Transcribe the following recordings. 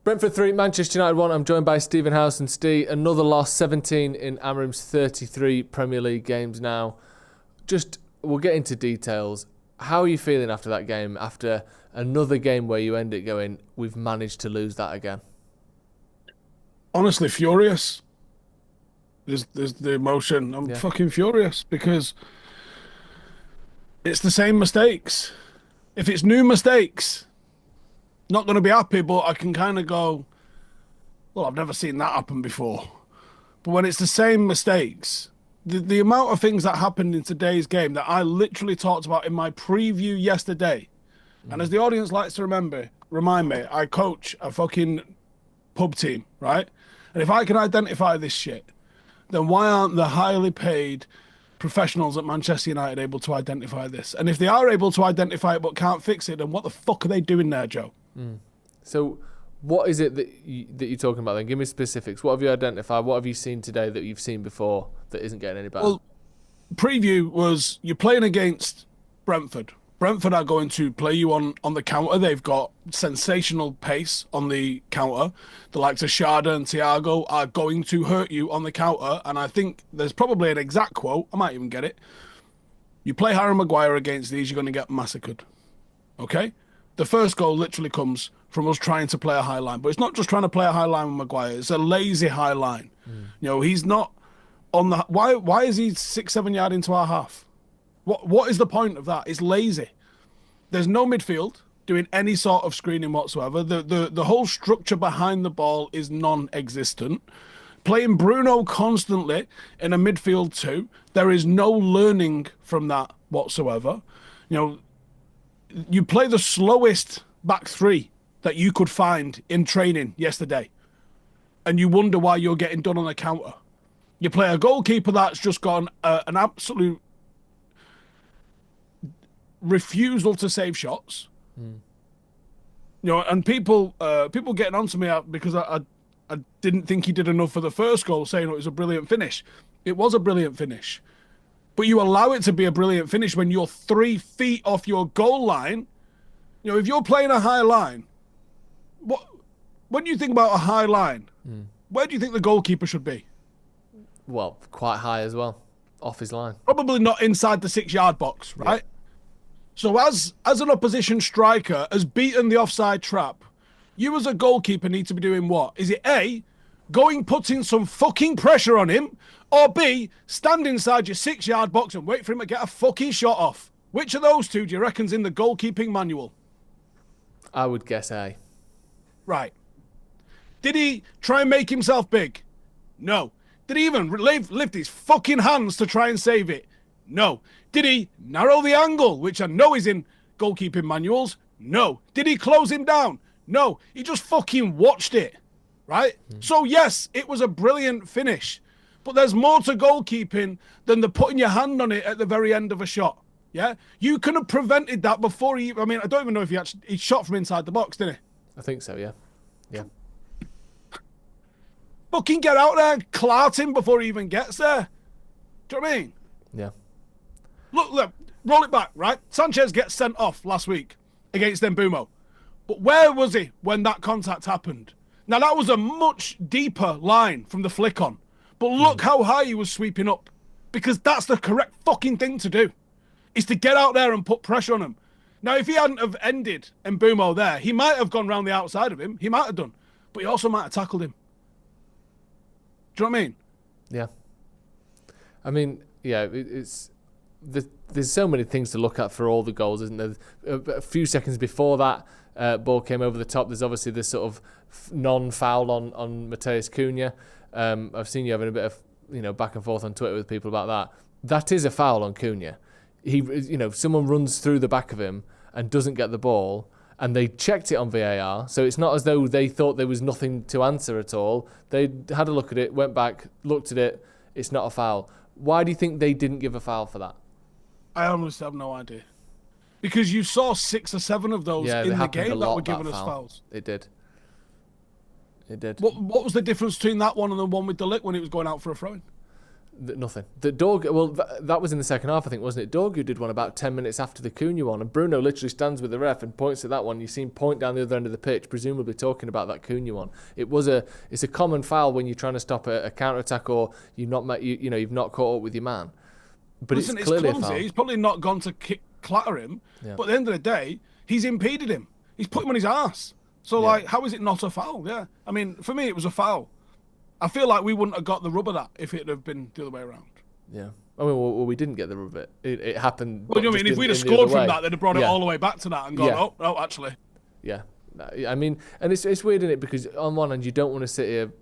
Brentford 3, Manchester United 1. I'm joined by Stephen Howson. Steve, another loss, 17 in Amorim's 33 Premier League games now. We'll get into details. How are you feeling after that game, after another game where you end it going, we've managed to lose that again? Honestly, furious. There's the emotion. I'm fucking furious because it's the same mistakes. If it's new mistakes, not going to be happy, but I can kind of go, well, I've never seen that happen before. But when it's the same mistakes, the amount of things that happened in today's game that I literally talked about in my preview yesterday, and as the audience likes to remind me, I coach a fucking pub team, right? And if I can identify this shit, then why aren't the highly paid professionals at Manchester United able to identify this? And if they are able to identify it but can't fix it, then what the fuck are they doing there, Joe? So what is it that you're talking about then? Give me specifics. What have you identified? What have you seen today that you've seen before that isn't getting any better? Well, preview was you're playing against Brentford. Brentford are going to play you on the counter. They've got sensational pace on the counter. The likes of Sharda and Thiago are going to hurt you on the counter. And I think there's probably an exact quote. I might even get it. You play Harry Maguire against these, you're going to get massacred. Okay? The first goal literally comes from us trying to play a high line. But it's not just trying to play a high line with Maguire. It's a lazy high line. You know, he's not on the... Why is he 6-7 yards into our half? What is the point of that? It's lazy. There's no midfield doing any sort of screening whatsoever. The whole structure behind the ball is non-existent. Playing Bruno constantly in a midfield too, there is no learning from that whatsoever. You know, you play the slowest back three that you could find in training yesterday, and you wonder why you're getting done on a counter. You play a goalkeeper that's just gone an absolute refusal to save shots. You know, and people getting onto me because I didn't think he did enough for the first goal, saying it was a brilliant finish. It was a brilliant finish. But you allow it to be a brilliant finish when you're 3 feet off your goal line. You know, if you're playing a high line, when you think about a high line, where do you think the goalkeeper should be? Well, quite high as well, off his line. Probably not inside the 6-yard box, right? Yeah. So as an opposition striker has beaten the offside trap, you as a goalkeeper need to be doing what? Is it A, putting some fucking pressure on him, or B, stand inside your 6-yard box and wait for him to get a fucking shot off? Which of those two do you reckon's in the goalkeeping manual? I would guess A. Right. Did he try and make himself big? No. Did he even lift his fucking hands to try and save it? No. Did he narrow the angle, which I know is in goalkeeping manuals? No. Did he close him down? No. He just fucking watched it, right? So yes, it was a brilliant finish, but there's more to goalkeeping than the putting your hand on it at the very end of a shot. Yeah, you could have prevented that before he. I mean, I don't even know if he shot from inside the box, didn't he? I think so. Yeah. Fucking get out there and clart him before he even gets there. Do you know what I mean? Yeah. Look, roll it back, right? Sanchez gets sent off last week against Mbumo. But where was he when that contact happened? Now, that was a much deeper line from the flick on. But look how high he was sweeping up. Because that's the correct fucking thing to do. Is to get out there and put pressure on him. Now, if he hadn't have ended Mbumo there, he might have gone round the outside of him. He might have done. But he also might have tackled him. Do you know what I mean? Yeah. I mean, yeah, it's... There's so many things to look at for all the goals, isn't there? A few seconds before that ball came over the top, there's obviously this sort of non-foul on Matthijs Cunha. I've seen you having a bit of back and forth on Twitter with people about that. That is a foul on Cunha. Someone runs through the back of him and doesn't get the ball, and they checked it on VAR, so it's not as though they thought there was nothing to answer at all. They had a look at it, went back, looked at it, it's not a foul. Why do you think they didn't give a foul for that? I honestly have no idea. Because you saw 6 or 7 of those in the game that were given us fouls. It did. What was the difference between that one and the one with De Ligt when he was going out for a throw-in? Nothing. That was in the second half, I think, wasn't it? Dorgu did one about 10 minutes after the Cunha one, and Bruno literally stands with the ref and points at that one. You see him point down the other end of the pitch, presumably talking about that Cunha one. It's a common foul when you're trying to stop a counter attack or you've not caught up with your man. But it's clearly clumsy. A foul. He's probably not gone to clatter him, but at the end of the day, he's impeded him. He's put him on his arse. So how is it not a foul? Yeah, I mean, for me, it was a foul. I feel like we wouldn't have got the rub of that if it had been the other way around. Yeah. I mean, well, we didn't get the rub of it. It happened. Well, you know, I mean, if we'd have scored from that, they'd have brought it all the way back to that and gone, oh, actually. Yeah. I mean, and it's weird, isn't it? Because on one hand, you don't want to sit here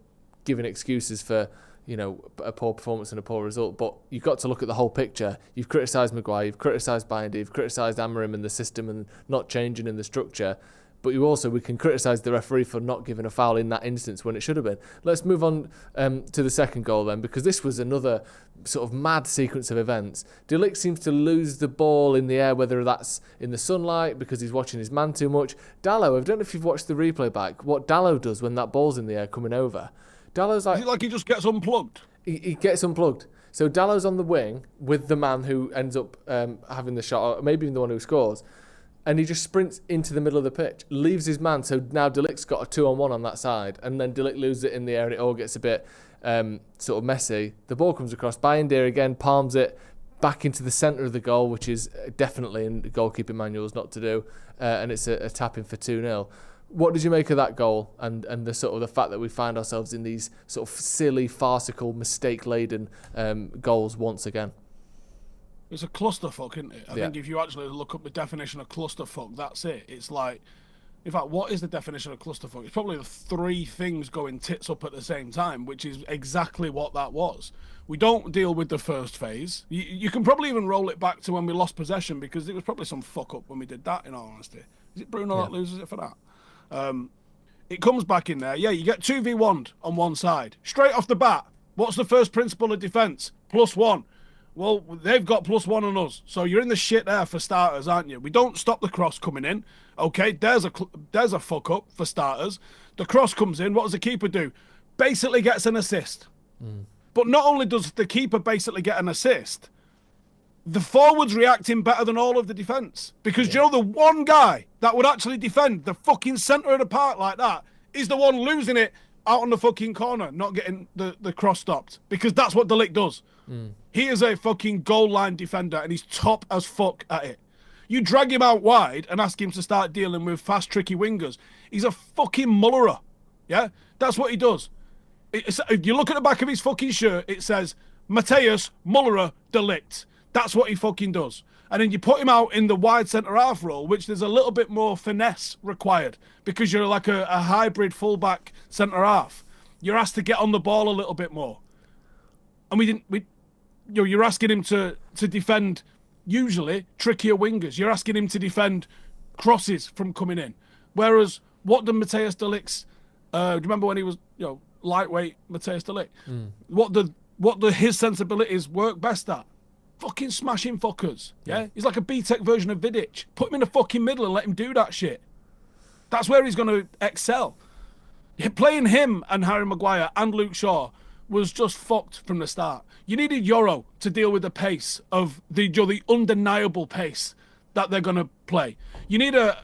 giving excuses for, a poor performance and a poor result, but you've got to look at the whole picture. You've criticised Maguire, you've criticised Bindy, you've criticised Amorim and the system and not changing in the structure. But we can criticise the referee for not giving a foul in that instance when it should have been. Let's move on to the second goal then, because this was another sort of mad sequence of events. De Ligt seems to lose the ball in the air, whether that's in the sunlight because he's watching his man too much. Dalot, I don't know if you've watched the replay back, what Dalot does when that ball's in the air coming over. Dalot's like... Is it like he just gets unplugged? He gets unplugged. So Dallow's on the wing with the man who ends up having the shot, or maybe even the one who scores. And he just sprints into the middle of the pitch, leaves his man. So now De Ligt's got a 2-on-1 on that side. And then De Ligt loses it in the air and it all gets a bit sort of messy. The ball comes across. Bayindir again palms it back into the centre of the goal, which is definitely in the goalkeeping manuals not to do. And it's a tap in for 2-0. What did you make of that goal and the sort of the fact that we find ourselves in these sort of silly, farcical, mistake-laden goals once again? It's a clusterfuck, isn't it? I think if you actually look up the definition of clusterfuck, that's it. It's like, in fact, what is the definition of clusterfuck? It's probably the three things going tits up at the same time, which is exactly what that was. We don't deal with the first phase. You can probably even roll it back to when we lost possession, because it was probably some fuck up when we did that, in all honesty. Is it Bruno that loses it for that? It comes back in there. Yeah, you get 2v1'd on one side. Straight off the bat, what's the first principle of defence? +1. Well, they've got +1 on us. So you're in the shit there for starters, aren't you? We don't stop the cross coming in. Okay, there's a fuck up for starters. The cross comes in. What does the keeper do? Basically gets an assist. But not only does the keeper basically get an assist, the forward's reacting better than all of the defence. Because you know, the one guy that would actually defend the fucking centre of the park like that is the one losing it out on the fucking corner, not getting the cross stopped. Because that's what De Ligt does. He is a fucking goal line defender and he's top as fuck at it. You drag him out wide and ask him to start dealing with fast, tricky wingers. He's a fucking mullerer. Yeah? That's what he does. If you look at the back of his fucking shirt, it says, Matthijs Mullerer De Ligt. That's what he fucking does. And then you put him out in the wide centre-half role, which there's a little bit more finesse required because you're like a hybrid full-back centre-half. You're asked to get on the ball a little bit more. And you're asking him to defend usually trickier wingers. You're asking him to defend crosses from coming in. Whereas what did Matthijs De Ligt's, do you remember when he was lightweight Matthijs De Ligt? What do his sensibilities work best at? Fucking smashing fuckers. Yeah? He's like a B-Tech version of Vidic. Put him in the fucking middle and let him do that shit. That's where he's going to excel. Playing him and Harry Maguire and Luke Shaw was just fucked from the start. You needed Euro to deal with the pace of the undeniable pace that they're going to play. You need a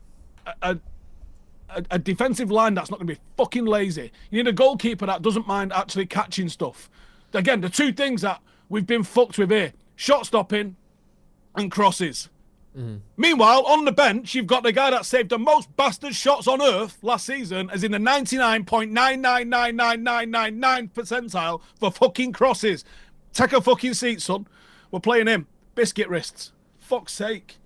defensive line that's not going to be fucking lazy. You need a goalkeeper that doesn't mind actually catching stuff. Again, the two things that we've been fucked with here, shot stopping and crosses. Meanwhile, on the bench, you've got the guy that saved the most bastard shots on earth last season, as in the 99.999999 percentile for fucking crosses. Take a fucking seat, son. We're playing him. Biscuit wrists. Fuck's sake.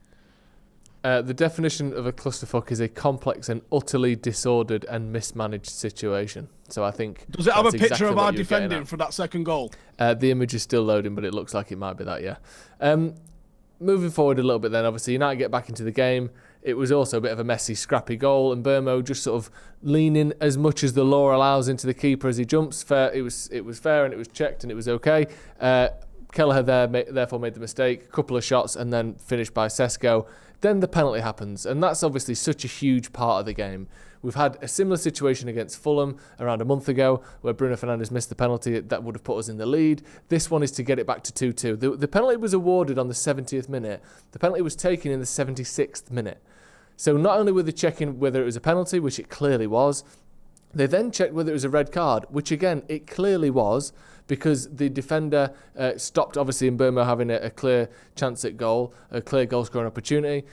The definition of a clusterfuck is a complex and utterly disordered and mismanaged situation. So I think... Does it have a picture of our defending for that second goal? The image is still loading, but it looks like it might be that, yeah. Moving forward a little bit then, obviously, United get back into the game. It was also a bit of a messy, scrappy goal, and Burmo just sort of leaning as much as the law allows into the keeper as he jumps. It was fair and it was checked and it was okay. Kelleher therefore made the mistake, a couple of shots, and then finished by Sesko. Then the penalty happens, and that's obviously such a huge part of the game. We've had a similar situation against Fulham around a month ago where Bruno Fernandes missed the penalty that would have put us in the lead. This one is to get it back to 2-2. The penalty was awarded on the 70th minute. The penalty was taken in the 76th minute. So not only were they checking whether it was a penalty, which it clearly was, they then checked whether it was a red card, which again, it clearly was, because the defender stopped, obviously, Mbeumo having a clear chance at goal, a clear goal-scoring opportunity.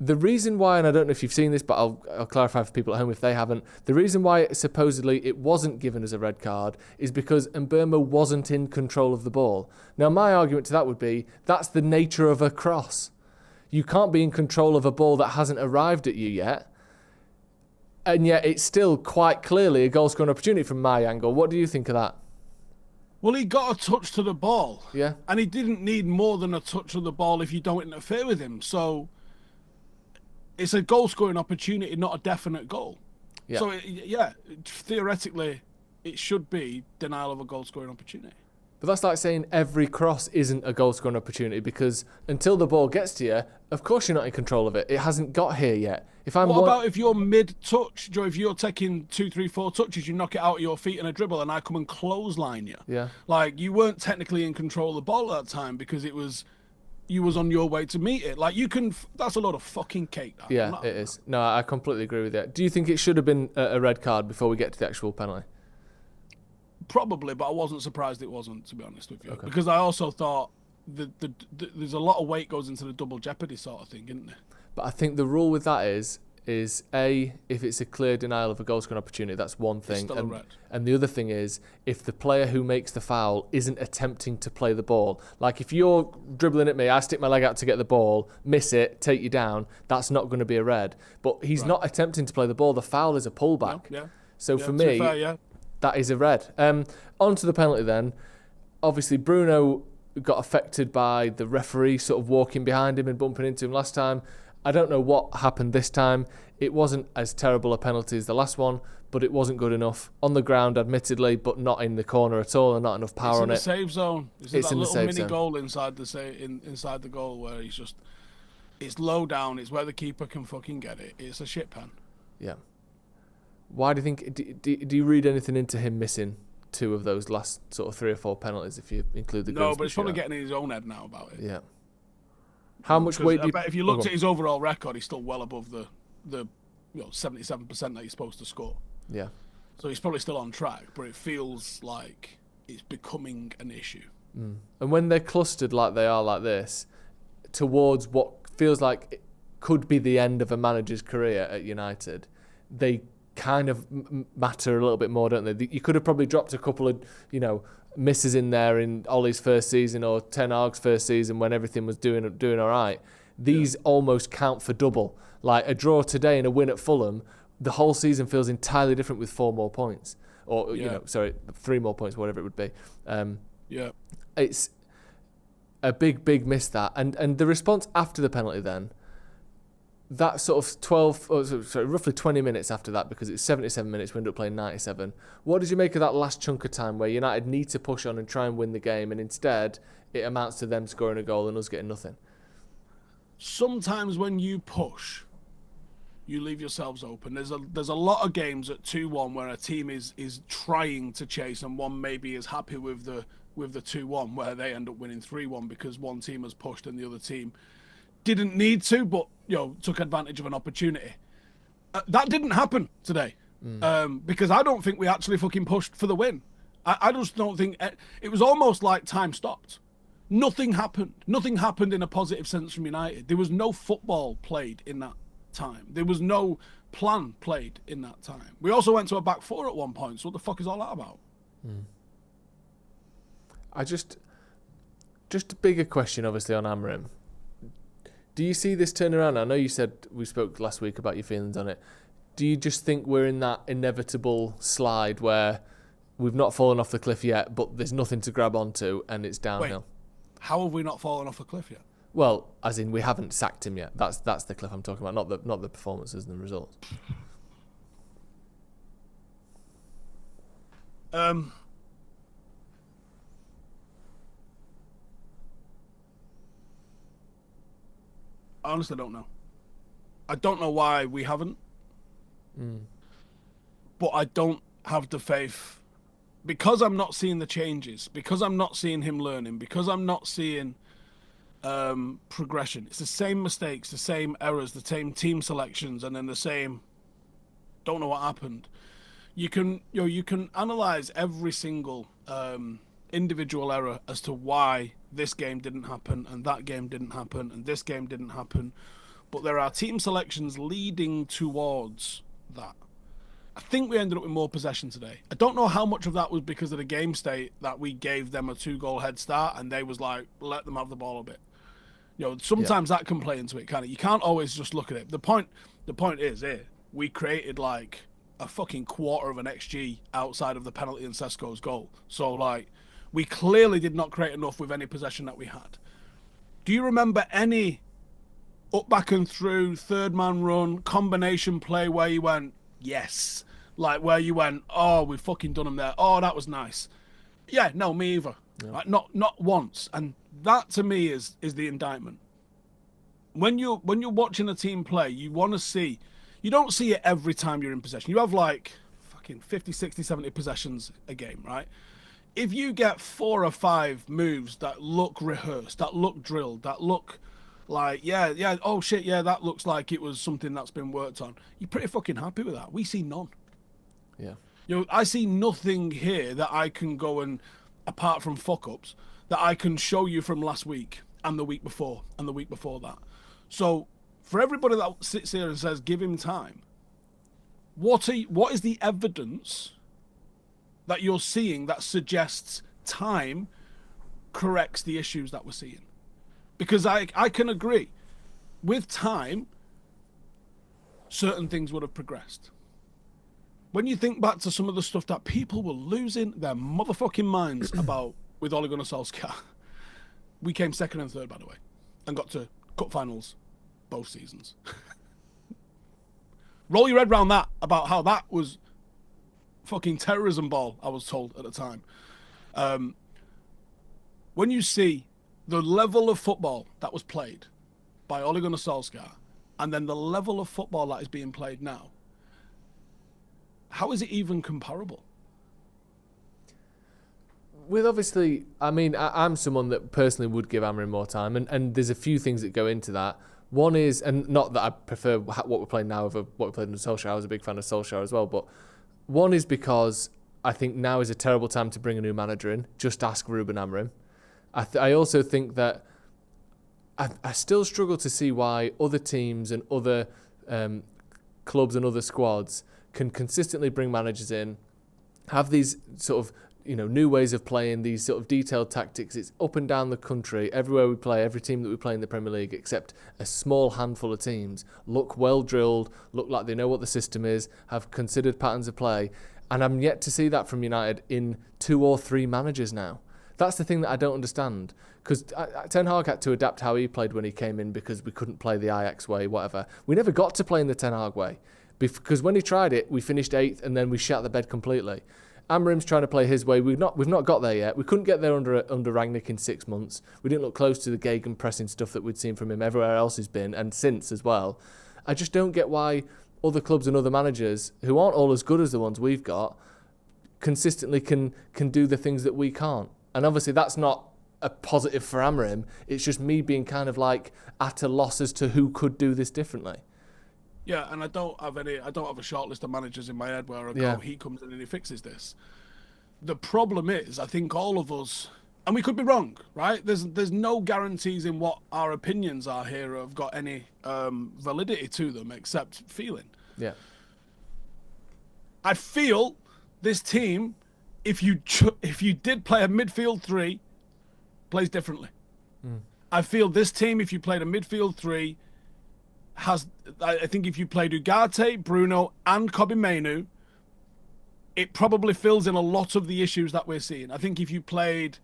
The reason why, and I don't know if you've seen this, but I'll clarify for people at home if they haven't, the reason why supposedly it wasn't given as a red card is because Mbeumo wasn't in control of the ball. Now, my argument to that would be, that's the nature of a cross. You can't be in control of a ball that hasn't arrived at you yet. And yet it's still quite clearly a goal-scoring opportunity from my angle. What do you think of that? Well, he got a touch to the ball. Yeah. And he didn't need more than a touch of the ball if you don't interfere with him. So it's a goal-scoring opportunity, not a definite goal. Yeah. So, theoretically, it should be denial of a goal-scoring opportunity. But that's like saying every cross isn't a goal-scoring opportunity, because until the ball gets to you, of course you're not in control of it. It hasn't got here yet. What about if you're mid-touch, Joe? If you're taking 2, 3, 4 touches, you knock it out of your feet in a dribble, and I come and clothesline you. Yeah. Like, you weren't technically in control of the ball at that time because you was on your way to meet it. Like, that's a lot of fucking cake. That. Yeah, it is. No, I completely agree with that. Do you think it should have been a red card before we get to the actual penalty? Probably, but I wasn't surprised it wasn't, to be honest with you. Okay. Because I also thought there's a lot of weight goes into the double jeopardy sort of thing, isn't there? But I think the rule with that is A, if it's a clear denial of a goal-scoring opportunity, that's one thing. It's still a red. And the other thing is, if the player who makes the foul isn't attempting to play the ball. Like, if you're dribbling at me, I stick my leg out to get the ball, miss it, take you down, that's not going to be a red. But he's not attempting to play the ball. The foul is a pullback. Yeah. So for me, fair, that is a red. On to the penalty then. Obviously, Bruno got affected by the referee sort of walking behind him and bumping into him last time. I don't know what happened this time. It wasn't as terrible a penalty as the last one, but it wasn't good enough. On the ground, admittedly, but not in the corner at all, and not enough power on it. It's in the save zone. It's that in the little save mini zone. goal inside the goal where it's low down. It's where the keeper can fucking get it. It's a shit pan. Yeah. Why do you think? Do you read anything into him missing 2 of those last sort of 3 or 4 penalties if you include the No, Grimsby but he's probably shootout? getting in his own head now about it. Yeah. How much weight do you... I bet if you looked at his overall record, he's still well above the 77% that he's supposed to score. Yeah. So he's probably still on track, but it feels like it's becoming an issue. Mm. And when they're clustered like they are like this, towards what feels like it could be the end of a manager's career at United, they kind of matter a little bit more, don't they? You could have probably dropped a couple of, misses in there in Ollie's first season or Ten Hag's first season when everything was doing all right. These almost count for double. Like a draw today and a win at Fulham, the whole season feels entirely different with 4 more points. Or, 3 more points, whatever it would be. It's a big miss, that. And the response after the penalty then, that sort of roughly 20 minutes after that, because it's 77 minutes, we ended up playing 97. What did you make of that last chunk of time where United need to push on and try and win the game, and instead it amounts to them scoring a goal and us getting nothing? Sometimes when you push, you leave yourselves open. There's a lot of games at 2-1 where a team is trying to chase, and one maybe is happy with the 2-1, where they end up winning 3-1 because one team has pushed and the other team didn't need to, but took advantage of an opportunity. That didn't happen today, because I don't think we actually fucking pushed for the win. I just don't think it was almost like time stopped. Nothing happened. Nothing happened in a positive sense from United. There was no football played in that time. There was no plan played in that time. We also went to a back 4 at one point. So what the fuck is all that about? I just a bigger question, obviously, on Amorim. Do you see this turnaround? I know you said we spoke last week about your feelings on it. Do you just think we're in that inevitable slide where we've not fallen off the cliff yet, but there's nothing to grab onto and it's downhill? Wait, how have we not fallen off a cliff yet? Well, as in we haven't sacked him yet. That's the cliff I'm talking about, not the performances and the results. I honestly don't know. I don't know why we haven't. but I don't have the faith because I'm not seeing the changes, because I'm not seeing him learning, because I'm not seeing progression. It's the same mistakes, the same errors, the same team selections, and then the same don't know what happened. You can analyze every single individual error as to why this game didn't happen and that game didn't happen and this game didn't happen, but there are team selections leading towards that. I think we ended up with more possession today. I don't know how much of that was because of the game state that we gave them a 2-goal head start and they was like, let them have the ball a bit. Sometimes that can play into it, kind of. You can't always just look at it. The point is here, we created like a fucking quarter of an XG outside of the penalty and Sesko's goal. So like, we clearly did not create enough with any possession that we had. Do you remember any up, back and through, third man run, combination play where you went, yes? Like where you went, oh, we fucking done them there. Oh, that was nice. Yeah, no, me either. Yeah. Like, not once. And that to me is the indictment. When you're watching a team play, you want to see. You don't see it every time you're in possession. You have like fucking 50, 60, 70 possessions a game, right? If you get 4 or 5 moves that look rehearsed, that look drilled, that look like, yeah, oh shit, yeah, that looks like it was something that's been worked on, you're pretty fucking happy with that. We see none. Yeah. I see nothing here that I can go and, apart from fuck-ups, that I can show you from last week and the week before and the week before that. So, for everybody that sits here and says, give him time, what is the evidence that you're seeing that suggests time corrects the issues that we're seeing? Because I can agree, with time, certain things would have progressed. When you think back to some of the stuff that people were losing their motherfucking minds about with Ole Gunnar Solskjaer, we came second and third, by the way, and got to cup finals both seasons. Roll your head around that, about how that was fucking terrorism ball, I was told at the time. When you see the level of football that was played by Ole Gunnar Solskjaer and then the level of football that is being played now, how is it even comparable? With obviously, I mean, I'm someone that personally would give Amorim more time, and there's a few things that go into that. One is, and not that I prefer what we're playing now over what we played under Solskjaer, I was a big fan of Solskjaer as well, but one is because I think now is a terrible time to bring a new manager in. Just ask Ruben Amorim. I also think that I still struggle to see why other teams and other clubs and other squads can consistently bring managers in, have these sort of new ways of playing, these sort of detailed tactics. It's up and down the country, everywhere we play, every team that we play in the Premier League, except a small handful of teams, look well drilled, look like they know what the system is, have considered patterns of play, and I'm yet to see that from United in 2 or 3 managers now. That's the thing that I don't understand, because Ten Hag had to adapt how he played when he came in because we couldn't play the Ajax way, whatever. We never got to play in the Ten Hag way, because when he tried it, we finished 8th and then we shat the bed completely. Amorim's trying to play his way. We've not got there yet. We couldn't get there under Rangnick in 6 months. We didn't look close to the gegenpressing stuff that we'd seen from him everywhere else he's been, and since as well. I just don't get why other clubs and other managers, who aren't all as good as the ones we've got, consistently can do the things that we can't. And obviously that's not a positive for Amorim. It's just me being kind of like at a loss as to who could do this differently. Yeah, and I don't have a short list of managers in my head where I go, he comes in and he fixes this. The problem is, I think all of us, and we could be wrong, right? There's no guarantees in what our opinions are here have got any validity to them except feeling. Yeah. I feel this team, if you did play a midfield 3, plays differently. I feel this team, if you played a midfield 3, I think if you played Ugarte, Bruno, and Kobe Mainu, it probably fills in a lot of the issues that we're seeing. I think if you played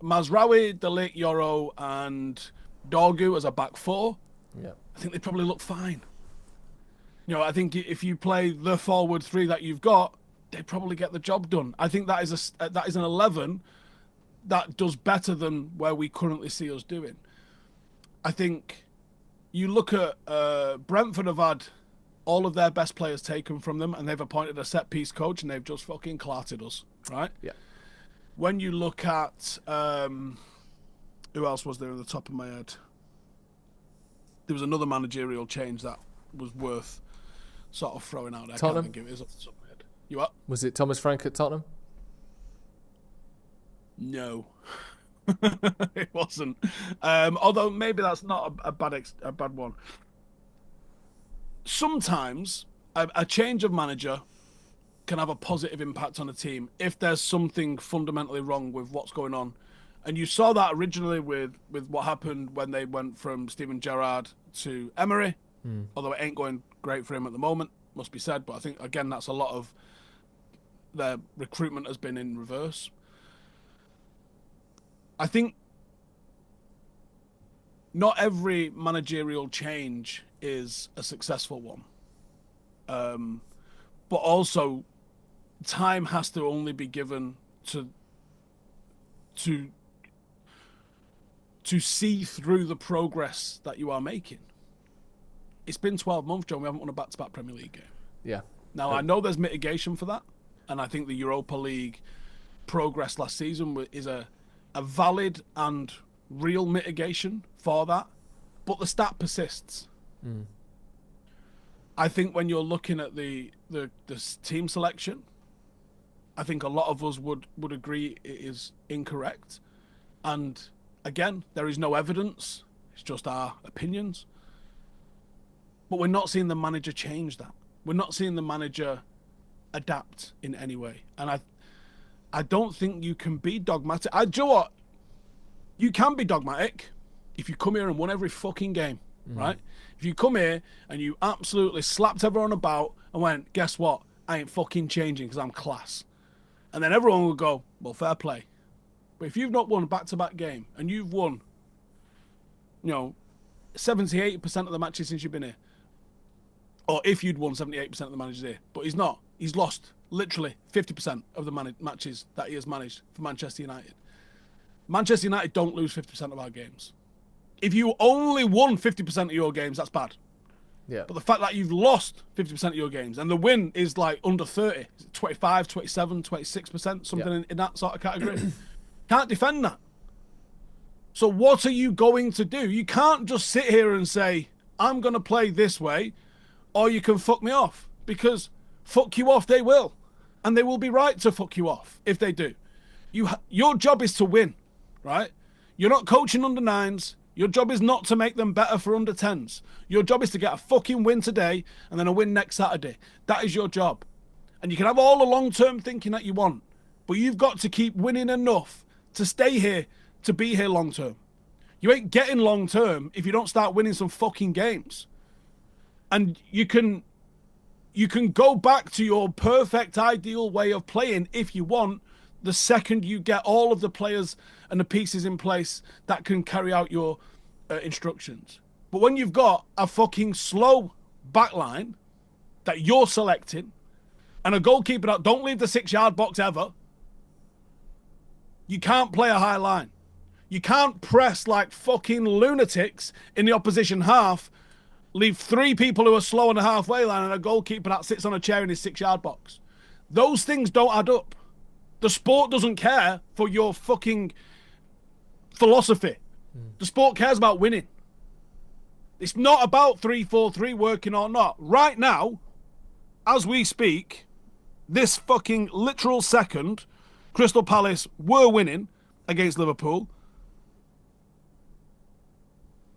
Mazraoui, De Ligt, Yoro, and Dorgu as a back 4, I think they probably look fine. I think if you play the forward 3 that you've got, they probably get the job done. I think that is an 11 that does better than where we currently see us doing. I think you look at Brentford have had all of their best players taken from them, and they've appointed a set-piece coach, and they've just fucking clarted us, right? Yeah. When you look at... who else was there in the top of my head? There was another managerial change that was worth sort of throwing out there. Tottenham? I can't think of it. It's off the top of my head. You what? Was it Thomas Frank at Tottenham? No. It wasn't. Although maybe that's not a bad one. Sometimes a change of manager can have a positive impact on a team if there's something fundamentally wrong with what's going on. And you saw that originally with what happened when they went from Steven Gerrard to Emery, although it ain't going great for him at the moment, must be said. But I think, again, that's a lot of their recruitment has been in reverse. I think not every managerial change is a successful one. But also, time has to only be given to see through the progress that you are making. It's been 12 months, John. We haven't won a back-to-back Premier League game. Yeah. Now, I know there's mitigation for that, and I think the Europa League progress last season is a valid and real mitigation for that, but the stat persists. I think when you're looking at the team selection, I think a lot of us would agree it is incorrect. And again, there is no evidence. It's just our opinions. But we're not seeing the manager change that. We're not seeing the manager adapt in any way. And I don't think you can be dogmatic. Do you know what? You can be dogmatic if you come here and won every fucking game, right? If you come here and you absolutely slapped everyone about and went, guess what? I ain't fucking changing because I'm class. And then everyone would go, well, fair play. But if you've not won a back-to-back game and you've won, 70, 80% of the matches since you've been here, or if you'd won 78% of the managers here, but he's not. He's lost literally 50% of the matches that he has managed for Manchester United. Manchester United don't lose 50% of our games. If you only won 50% of your games, that's bad. Yeah. But the fact that you've lost 50% of your games and the win is like under 30, 25, 27, 26%, something in that sort of category, can't defend that. So what are you going to do? You can't just sit here and say, I'm going to play this way, or you can fuck me off, because fuck you off they will. And they will be right to fuck you off if they do. Your job is to win, right? You're not coaching under nines. Your job is not to make them better for under 10s. Your job is to get a fucking win today and then a win next Saturday. That is your job. And you can have all the long-term thinking that you want, but you've got to keep winning enough to stay here, to be here long-term. You ain't getting long-term if you don't start winning some fucking games. And you can go back to your perfect, ideal way of playing if you want, the second you get all of the players and the pieces in place that can carry out your instructions. But when you've got a fucking slow backline that you're selecting and a goalkeeper that don't leave the 6-yard box ever, you can't play a high line. You can't press like fucking lunatics in the opposition half, leave 3 people who are slow on the halfway line and a goalkeeper that sits on a chair in his 6-yard box. Those things don't add up. The sport doesn't care for your fucking philosophy. The sport cares about winning. It's not about 3-4-3 working or not. Right now, as we speak, this fucking literal second, Crystal Palace were winning against Liverpool.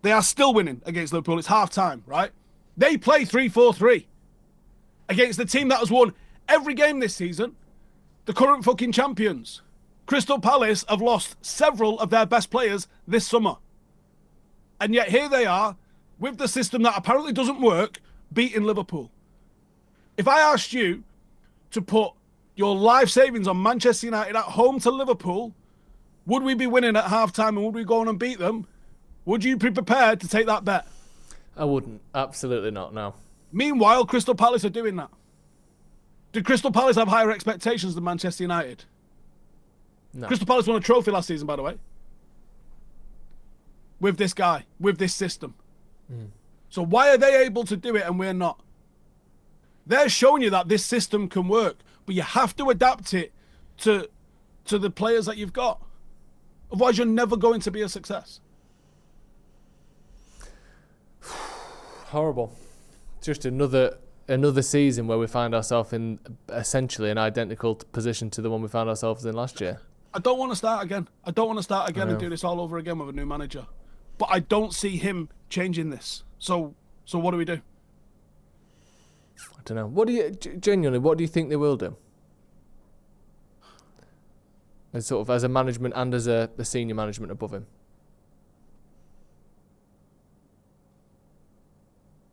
They are still winning against Liverpool. It's half-time, right? They play 3-4-3 against the team that has won every game this season, the current fucking champions. Crystal Palace have lost several of their best players this summer. And yet here they are, with the system that apparently doesn't work, beating Liverpool. If I asked you to put your life savings on Manchester United at home to Liverpool, would we be winning at half-time and would we go on and beat them? Would you be prepared to take that bet? I wouldn't. Absolutely not, no. Meanwhile, Crystal Palace are doing that. Did Crystal Palace have higher expectations than Manchester United? No. Crystal Palace won a trophy last season, by the way. With this guy, with this system. So why are they able to do it and we're not? They're showing you that this system can work, but you have to adapt it to the players that you've got. Otherwise, you're never going to be a success. Horrible. Just another season where we find ourselves in essentially an identical position to the one we found ourselves in last year. I don't want to start again. I don't want to start again and do this all over again with a new manager. But I don't see him changing this. So what do we do? I don't know. What do you think they will do? As sort of as a management and as a senior management above him.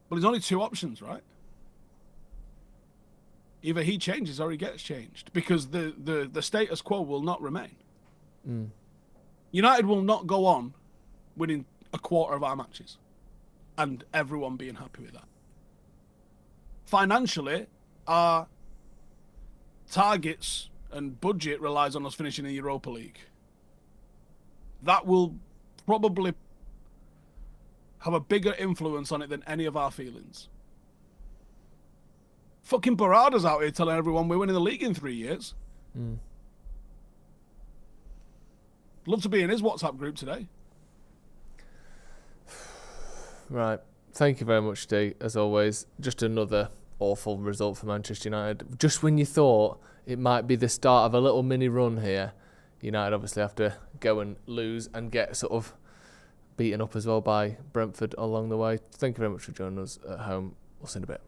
Well, there's only two options, right? Either he changes or he gets changed, because the status quo will not remain. United will not go on winning a quarter of our matches and everyone being happy with that. Financially, our targets and budget relies on us finishing in the Europa League. That will probably have a bigger influence on it than any of our feelings. Fucking Barada's out here telling everyone we're winning the league in 3 years. Love to be in his WhatsApp group today. Right. Thank you very much, D. As always, just another awful result for Manchester United. Just when you thought it might be the start of a little mini run here, United obviously have to go and lose and get sort of beaten up as well by Brentford along the way. Thank you very much for joining us at home. We'll see you in a bit.